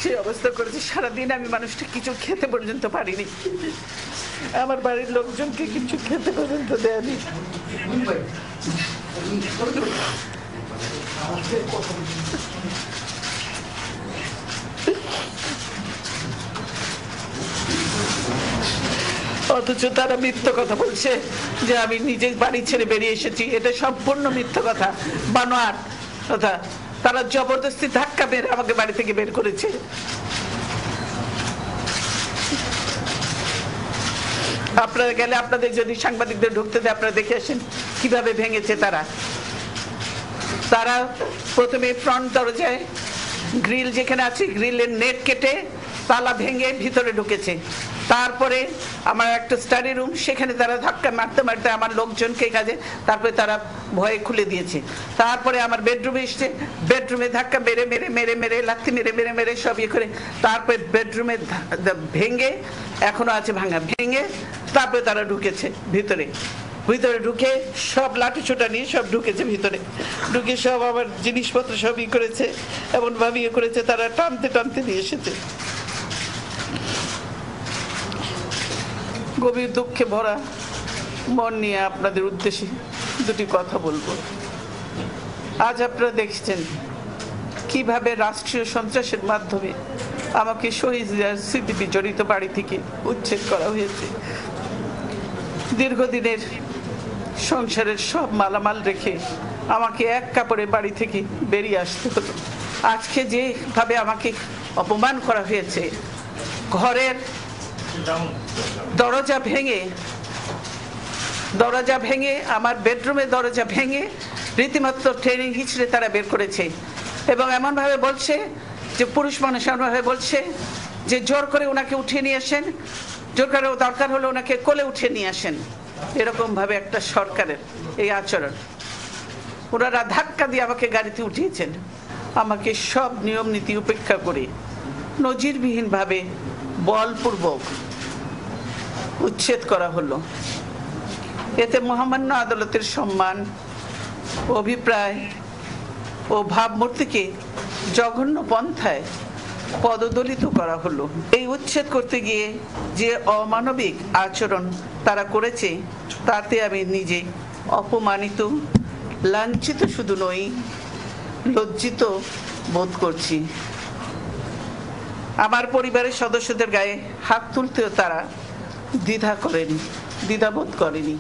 সে অবস্থা করেছে, সারাদিন আমি মানুষটা কিছু খেতে পর্যন্ত পারিনি, আমার বাড়ির লোকজনকে কিছু খেতে পর্যন্ত দেয়নি। অথচ তারা মিথ্যা কথা বলছে যে আমি নিজে বাড়ি ছেড়ে বেরিয়ে এসেছি। এটা সম্পূর্ণ মিথ্যা কথা, বানোয়াট কথা। তারা জবরদস্তি ধাক্কা মেরে আমাকে বাড়ি থেকে বের করেছে। আপনারা গেলে, আপনাদের যদি সাংবাদিকদের ঢুকতে দেয়, আপনারা দেখে আসেন কিভাবে ভেঙেছে তারা। তারা প্রথমে ফ্রন্ট দরজায় গ্রিল যেখানে আছে, গ্রিলের নেট কেটে তালা ভেঙে ভিতরে ঢুকেছে। তারপরে আমার একটা স্টাডি রুম, সেখানে তারা ধাক্কা মারতে মারতে আমার লোকজনকে কাজে, তারপরে তারা ভয়ে খুলে দিয়েছে। তারপরে আমার বেডরুমে এসছে, বেডরুমে ধাক্কা মেরে মেরে মেরে মেরে লাথি মেরে মেরে মেরে সব ইয়ে করে, তারপরে বেডরুমে ভেঙে, এখনো আছে ভাঙা, ভেঙে তারপরে তারা ঢুকেছে ভিতরে। ভিতরে ঢুকে সব লাঠি ছোটা নিয়ে সব ঢুকেছে ভিতরে, ঢুকে সব আমার জিনিসপত্র সব ই করেছে, এমন ভাবে ইয়ে করেছে, তারা টানতে টানতে নিয়ে এসেছে। গভীর দুঃখে ভরা মন নিয়ে আপনাদের উদ্দেশ্যে দুটি কথা বলবো। আজ আপনারা দেখছেন কিভাবে রাষ্ট্রীয় সন্ত্রাসের মাধ্যমে আমাকে শহীদ স্মৃতি বিজড়িত বাড়ি থেকে উচ্ছেদ করা হয়েছে। দীর্ঘদিনের সংসারের সব মালামাল রেখে আমাকে এক কাপড়ে বাড়ি থেকে বেরিয়ে আসতে হলো। আজকে যেভাবে আমাকে অপমান করা হয়েছে, ঘরের দরজা ভেঙে আমার বেডরুমের দরজা ভেঙে রীতিমতো ট্রেনিং হিচড়ে তারা বের করেছে। এবং এমন ভাবে বলছে যে পুরুষ মানুষ এমন ভাবে বলছে যে জোর করে ওনাকে উঠিয়ে নিয়ে আসেন, জোর করে দরকার হলে ওনাকে কোলে উঠিয়ে নিয়ে আসেন। এরকম ভাবে একটা সরকারের এই আচরণ। ওনারা ধাক্কা দিয়ে আমাকে গাড়িতে উঠিয়েছেন, আমাকে সব নিয়ম নীতি উপেক্ষা করে নজিরবিহীন ভাবে বলপূর্বক উচ্ছেদ করা হলো। এতে মহামান্য আদালতের সম্মান, অভিপ্রায় ও ভাবমূর্তিকে জঘন্য পন্থায় পদদলিত করা হলো। এই উচ্ছেদ করতে গিয়ে যে অমানবিক আচরণ তারা করেছে, তাতে আমি নিজে অপমানিত, লাঞ্ছিত শুধু নই, লজ্জিত বোধ করছি। আমার পরিবারের সদস্যদের গায়ে হাত তুলতেও তারা দ্বিধাবোধ করেনি।